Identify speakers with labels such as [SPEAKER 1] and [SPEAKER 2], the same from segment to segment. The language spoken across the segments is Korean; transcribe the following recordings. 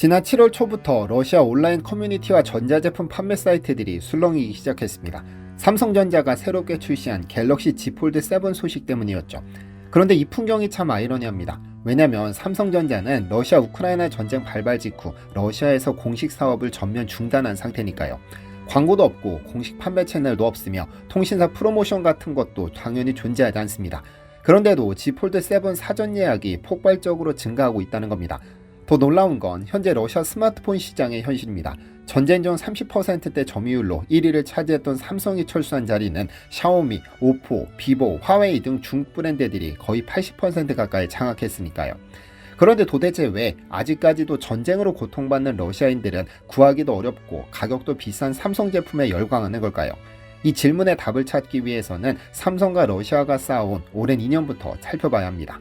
[SPEAKER 1] 지난 7월 초부터 러시아 온라인 커뮤니티와 전자제품 판매 사이트들이 술렁이기 시작했습니다. 삼성전자가 새롭게 출시한 갤럭시 Z 폴드 7 소식 때문이었죠. 그런데 이 풍경이 참 아이러니합니다. 왜냐면 삼성전자는 러시아 우크라이나 전쟁 발발 직후 러시아에서 공식 사업을 전면 중단한 상태니까요. 광고도 없고 공식 판매 채널도 없으며 통신사 프로모션 같은 것도 당연히 존재하지 않습니다. 그런데도 Z 폴드 7 사전 예약이 폭발적으로 증가하고 있다는 겁니다. 더 놀라운 건 현재 러시아 스마트폰 시장의 현실입니다. 전쟁 전 30%대 점유율로 1위를 차지했던 삼성이 철수한 자리는 샤오미, 오포, 비보, 화웨이 등 중국 브랜드들이 거의 80% 가까이 장악했으니까요. 그런데 도대체 왜 아직까지도 전쟁으로 고통받는 러시아인들은 구하기도 어렵고 가격도 비싼 삼성 제품에 열광하는 걸까요? 이 질문의 답을 찾기 위해서는 삼성과 러시아가 쌓아온 오랜 인연부터 살펴봐야 합니다.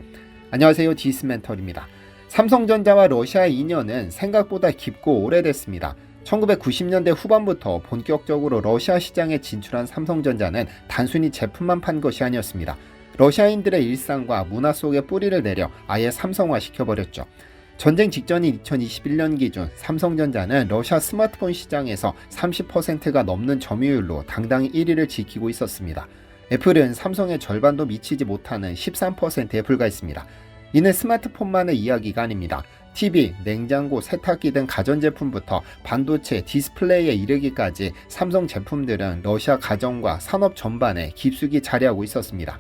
[SPEAKER 1] 안녕하세요, 디스멘털입니다. 삼성전자와 러시아의 인연은 생각보다 깊고 오래됐습니다. 1990년대 후반부터 본격적으로 러시아 시장에 진출한 삼성전자는 단순히 제품만 판 것이 아니었습니다. 러시아인들의 일상과 문화 속에 뿌리를 내려 아예 삼성화시켜버렸죠. 전쟁 직전인 2021년 기준 삼성전자는 러시아 스마트폰 시장에서 30%가 넘는 점유율로 당당히 1위를 지키고 있었습니다. 애플은 삼성의 절반도 미치지 못하는 13%에 불과했습니다. 이는 스마트폰만의 이야기가 아닙니다. TV, 냉장고, 세탁기 등 가전제품부터 반도체, 디스플레이에 이르기까지 삼성 제품들은 러시아 가정과 산업 전반에 깊숙이 자리하고 있었습니다.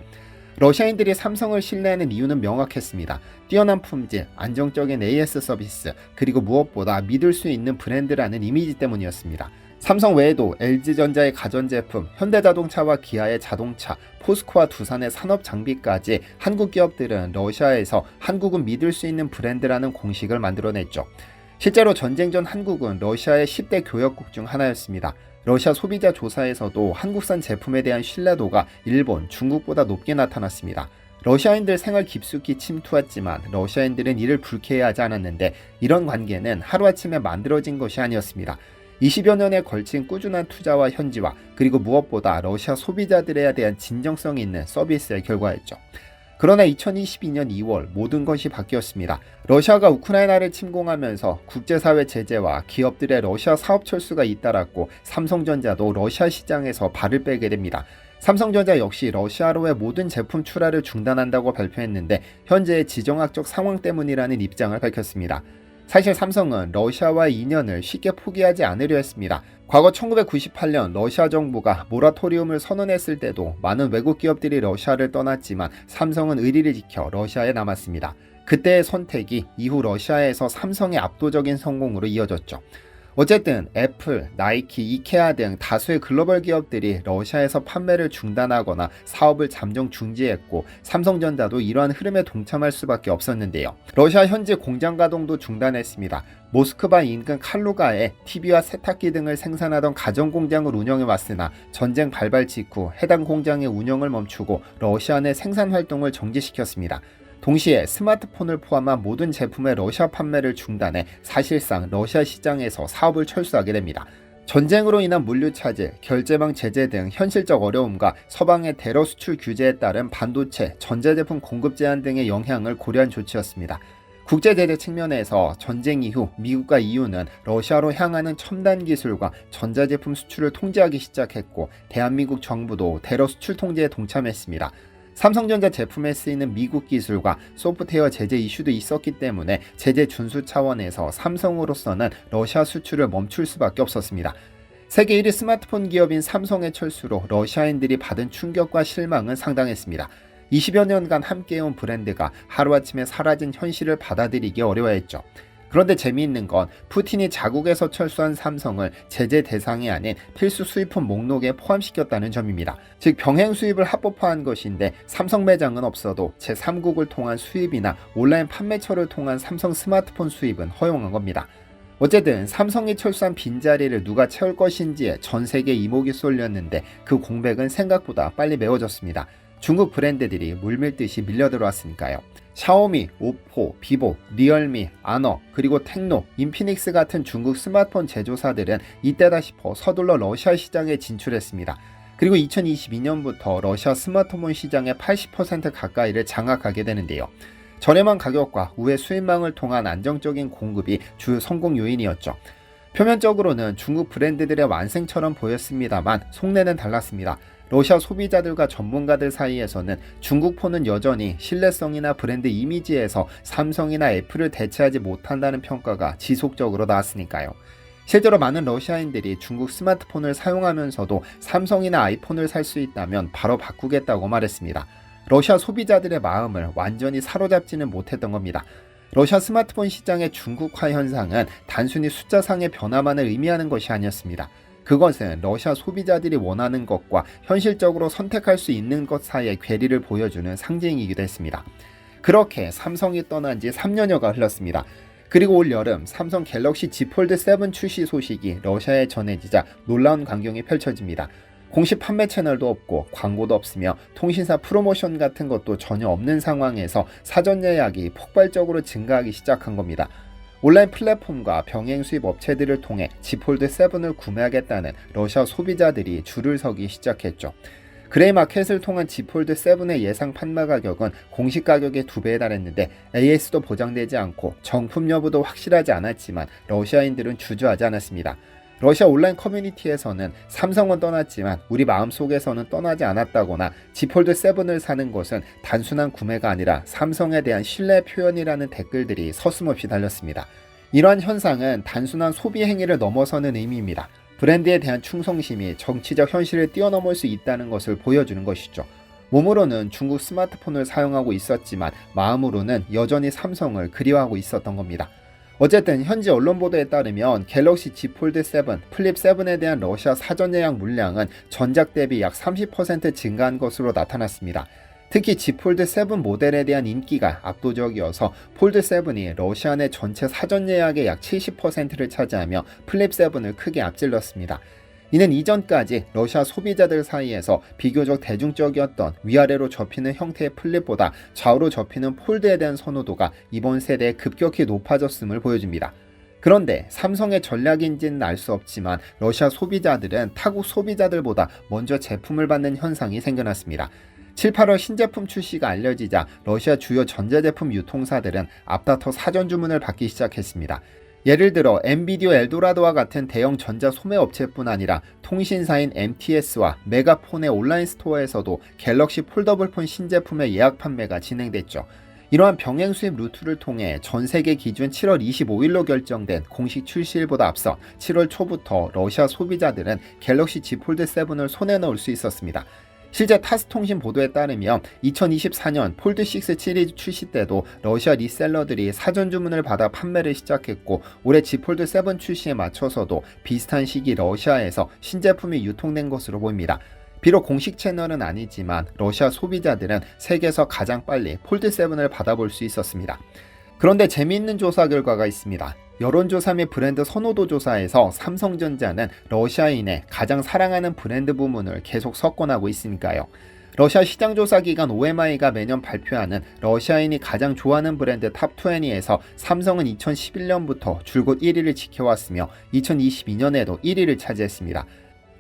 [SPEAKER 1] 러시아인들이 삼성을 신뢰하는 이유는 명확했습니다. 뛰어난 품질, 안정적인 AS 서비스, 그리고 무엇보다 믿을 수 있는 브랜드라는 이미지 때문이었습니다. 삼성 외에도 LG전자의 가전제품, 현대자동차와 기아의 자동차, 포스코와 두산의 산업장비까지 한국 기업들은 러시아에서 한국은 믿을 수 있는 브랜드라는 공식을 만들어냈죠. 실제로 전쟁 전 한국은 러시아의 10대 교역국 중 하나였습니다. 러시아 소비자 조사에서도 한국산 제품에 대한 신뢰도가 일본, 중국보다 높게 나타났습니다. 러시아인들 생활 깊숙이 침투했지만 러시아인들은 이를 불쾌해하지 않았는데 이런 관계는 하루아침에 만들어진 것이 아니었습니다. 20여 년에 걸친 꾸준한 투자와 현지화, 그리고 무엇보다 러시아 소비자들에 대한 진정성이 있는 서비스의 결과였죠. 그러나 2022년 2월 모든 것이 바뀌었습니다. 러시아가 우크라이나를 침공하면서 국제사회 제재와 기업들의 러시아 사업 철수가 잇따랐고 삼성전자도 러시아 시장에서 발을 빼게 됩니다. 삼성전자 역시 러시아로의 모든 제품 출하를 중단한다고 발표했는데 현재의 지정학적 상황 때문이라는 입장을 밝혔습니다. 사실 삼성은 러시아와의 인연을 쉽게 포기하지 않으려 했습니다. 과거 1998년 러시아 정부가 모라토리움을 선언했을 때도 많은 외국 기업들이 러시아를 떠났지만 삼성은 의리를 지켜 러시아에 남았습니다. 그때의 선택이 이후 러시아에서 삼성의 압도적인 성공으로 이어졌죠. 어쨌든 애플, 나이키, 이케아 등 다수의 글로벌 기업들이 러시아에서 판매를 중단하거나 사업을 잠정 중지했고 삼성전자도 이러한 흐름에 동참할 수밖에 없었는데요. 러시아 현지 공장 가동도 중단했습니다. 모스크바 인근 칼루가에 TV와 세탁기 등을 생산하던 가전공장을 운영해왔으나 전쟁 발발 직후 해당 공장의 운영을 멈추고 러시아 내 생산 활동을 정지시켰습니다. 동시에 스마트폰을 포함한 모든 제품의 러시아 판매를 중단해 사실상 러시아 시장에서 사업을 철수하게 됩니다. 전쟁으로 인한 물류 차질, 결제망 제재 등 현실적 어려움과 서방의 대러 수출 규제에 따른 반도체, 전자제품 공급 제한 등의 영향을 고려한 조치였습니다. 국제제재 측면에서 전쟁 이후 미국과 EU는 러시아로 향하는 첨단 기술과 전자제품 수출을 통제하기 시작했고 대한민국 정부도 대러 수출 통제에 동참했습니다. 삼성전자 제품에 쓰이는 미국 기술과 소프트웨어 제재 이슈도 있었기 때문에 제재 준수 차원에서 삼성으로서는 러시아 수출을 멈출 수밖에 없었습니다. 세계 1위 스마트폰 기업인 삼성의 철수로 러시아인들이 받은 충격과 실망은 상당했습니다. 20여 년간 함께해온 브랜드가 하루아침에 사라진 현실을 받아들이기 어려워했죠. 그런데 재미있는 건 푸틴이 자국에서 철수한 삼성을 제재 대상이 아닌 필수 수입품 목록에 포함시켰다는 점입니다. 즉 병행 수입을 합법화한 것인데 삼성 매장은 없어도 제3국을 통한 수입이나 온라인 판매처를 통한 삼성 스마트폰 수입은 허용한 겁니다. 어쨌든 삼성이 철수한 빈자리를 누가 채울 것인지에 전 세계 이목이 쏠렸는데 그 공백은 생각보다 빨리 메워졌습니다. 중국 브랜드들이 물밀듯이 밀려들어왔으니까요. 샤오미, 오포, 비보, 리얼미, 아너, 그리고 텍노, 인피닉스 같은 중국 스마트폰 제조사들은 이때다 싶어 서둘러 러시아 시장에 진출했습니다. 그리고 2022년부터 러시아 스마트폰 시장의 80% 가까이를 장악하게 되는데요. 저렴한 가격과 우회 수입망을 통한 안정적인 공급이 주 성공 요인이었죠. 표면적으로는 중국 브랜드들의 완승처럼 보였습니다만 속내는 달랐습니다. 러시아 소비자들과 전문가들 사이에서는 중국 폰은 여전히 신뢰성이나 브랜드 이미지에서 삼성이나 애플을 대체하지 못한다는 평가가 지속적으로 나왔으니까요. 실제로 많은 러시아인들이 중국 스마트폰을 사용하면서도 삼성이나 아이폰을 살 수 있다면 바로 바꾸겠다고 말했습니다. 러시아 소비자들의 마음을 완전히 사로잡지는 못했던 겁니다. 러시아 스마트폰 시장의 중국화 현상은 단순히 숫자상의 변화만을 의미하는 것이 아니었습니다. 그것은 러시아 소비자들이 원하는 것과 현실적으로 선택할 수 있는 것 사이의 괴리를 보여주는 상징이기도 했습니다. 그렇게 삼성이 떠난 지 3년여가 흘렀습니다. 그리고 올 여름 삼성 갤럭시 Z 폴드 7 출시 소식이 러시아에 전해지자 놀라운 광경이 펼쳐집니다. 공식 판매 채널도 없고 광고도 없으며 통신사 프로모션 같은 것도 전혀 없는 상황에서 사전 예약이 폭발적으로 증가하기 시작한 겁니다. 온라인 플랫폼과 병행 수입 업체들을 통해 Z 폴드 7을 구매하겠다는 러시아 소비자들이 줄을 서기 시작했죠. 그레이 마켓을 통한 Z 폴드 7의 예상 판매 가격은 공식 가격의 2배에 달했는데 AS도 보장되지 않고 정품 여부도 확실하지 않았지만 러시아인들은 주저하지 않았습니다. 러시아 온라인 커뮤니티에서는 삼성은 떠났지만 우리 마음속에서는 떠나지 않았다거나 Z 폴드 7을 사는 것은 단순한 구매가 아니라 삼성에 대한 신뢰 표현이라는 댓글들이 서슴없이 달렸습니다. 이러한 현상은 단순한 소비 행위를 넘어서는 의미입니다. 브랜드에 대한 충성심이 정치적 현실을 뛰어넘을 수 있다는 것을 보여주는 것이죠. 몸으로는 중국 스마트폰을 사용하고 있었지만 마음으로는 여전히 삼성을 그리워하고 있었던 겁니다. 어쨌든 현지 언론 보도에 따르면 갤럭시 Z 폴드 7, 플립 7에 대한 러시아 사전 예약 물량은 전작 대비 약 30% 증가한 것으로 나타났습니다. 특히 Z 폴드 7 모델에 대한 인기가 압도적이어서 폴드 7이 러시아 내 전체 사전 예약의 약 70%를 차지하며 플립 7을 크게 앞질렀습니다. 이는 이전까지 러시아 소비자들 사이에서 비교적 대중적이었던 위아래로 접히는 형태의 플립보다 좌우로 접히는 폴드에 대한 선호도가 이번 세대에 급격히 높아졌음을 보여줍니다. 그런데 삼성의 전략인지는 알 수 없지만 러시아 소비자들은 타국 소비자들보다 먼저 제품을 받는 현상이 생겨났습니다. 7, 8월 신제품 출시가 알려지자 러시아 주요 전자제품 유통사들은 앞다퉈 사전 주문을 받기 시작했습니다. 예를 들어 엔비디오 엘도라도와 같은 대형 전자 소매 업체뿐 아니라 통신사인 MTS와 메가폰의 온라인 스토어에서도 갤럭시 폴더블폰 신제품의 예약 판매가 진행됐죠. 이러한 병행 수입 루트를 통해 전 세계 기준 7월 25일로 결정된 공식 출시일보다 앞서 7월 초부터 러시아 소비자들은 갤럭시 Z 폴드 7을 손에 넣을 수 있었습니다. 실제 타스통신 보도에 따르면 2024년 폴드6 시리즈 출시 때도 러시아 리셀러들이 사전 주문을 받아 판매를 시작했고 올해 Z 폴드 7 출시에 맞춰서도 비슷한 시기 러시아에서 신제품이 유통된 것으로 보입니다. 비록 공식 채널은 아니지만 러시아 소비자들은 세계에서 가장 빨리 폴드 7을 받아볼 수 있었습니다. 그런데 재미있는 조사 결과가 있습니다. 여론조사 및 브랜드 선호도 조사에서 삼성전자는 러시아인의 가장 사랑하는 브랜드 부문을 계속 석권하고 있으니까요. 러시아 시장조사기관 OMI가 매년 발표하는 러시아인이 가장 좋아하는 브랜드 탑20에서 삼성은 2011년부터 줄곧 1위를 지켜왔으며 2022년에도 1위를 차지했습니다.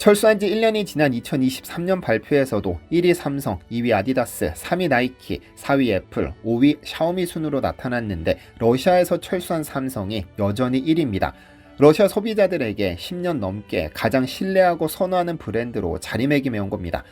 [SPEAKER 1] 철수한 지 1년이 지난 2023년 발표에서도 1위 삼성, 2위 아디다스, 3위 나이키, 4위 애플, 5위 샤오미 순으로 나타났는데 러시아에서 철수한 삼성이 여전히 1위입니다. 러시아 소비자들에게 10년 넘게 가장 신뢰하고 선호하는 브랜드로 자리매김해온 겁니다.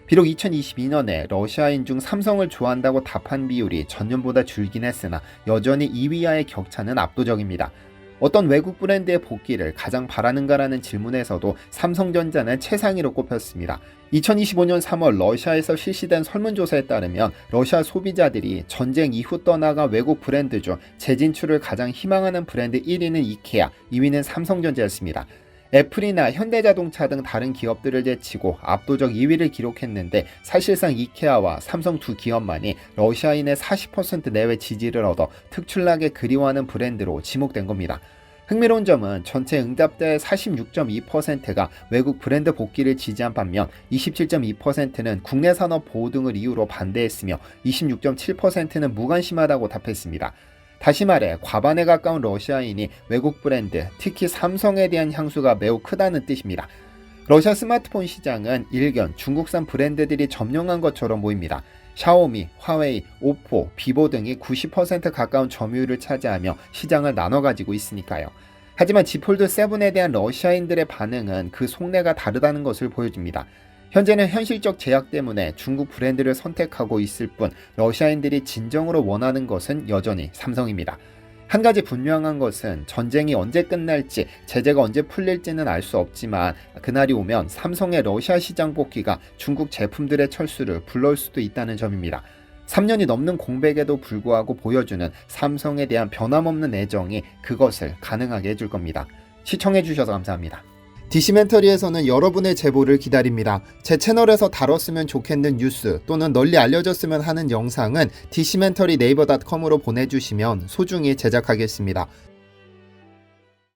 [SPEAKER 1] 비록 2022년에 러시아인 중 삼성을 좋아한다고 답한 비율이 전년보다 줄긴 했으나 여전히 2위와의 격차는 압도적입니다. 어떤 외국 브랜드의 복귀를 가장 바라는가라는 질문에서도 삼성전자는 최상위로 꼽혔습니다. 2025년 3월 러시아에서 실시된 설문조사에 따르면 러시아 소비자들이 전쟁 이후 떠나가 외국 브랜드 중 재진출을 가장 희망하는 브랜드 1위는 이케아, 2위는 삼성전자였습니다. 애플이나 현대자동차 등 다른 기업들을 제치고 압도적 2위를 기록했는데 사실상 이케아와 삼성 두 기업만이 러시아인의 40% 내외 지지를 얻어 특출나게 그리워하는 브랜드로 지목된 겁니다. 흥미로운 점은 전체 응답자의 46.2%가 외국 브랜드 복귀를 지지한 반면 27.2%는 국내 산업 보호 등을 이유로 반대했으며 26.7%는 무관심하다고 답했습니다. 다시 말해 과반에 가까운 러시아인이 외국 브랜드, 특히 삼성에 대한 향수가 매우 크다는 뜻입니다. 러시아 스마트폰 시장은 일견 중국산 브랜드들이 점령한 것처럼 보입니다. 샤오미, 화웨이, 오포, 비보 등이 90% 가까운 점유율을 차지하며 시장을 나눠 가지고 있으니까요. 하지만 Z 폴드 7에 대한 러시아인들의 반응은 그 속내가 다르다는 것을 보여줍니다. 현재는 현실적 제약 때문에 중국 브랜드를 선택하고 있을 뿐 러시아인들이 진정으로 원하는 것은 여전히 삼성입니다. 한 가지 분명한 것은 전쟁이 언제 끝날지 제재가 언제 풀릴지는 알 수 없지만 그날이 오면 삼성의 러시아 시장 복귀가 중국 제품들의 철수를 불러올 수도 있다는 점입니다. 3년이 넘는 공백에도 불구하고 보여주는 삼성에 대한 변함없는 애정이 그것을 가능하게 해줄 겁니다. 시청해주셔서 감사합니다. 디시멘터리에서는 여러분의 제보를 기다립니다. 제 채널에서 다뤘으면 좋겠는 뉴스 또는 널리 알려졌으면 하는 영상은 디시멘터리 네이버.com으로 보내주시면 소중히 제작하겠습니다.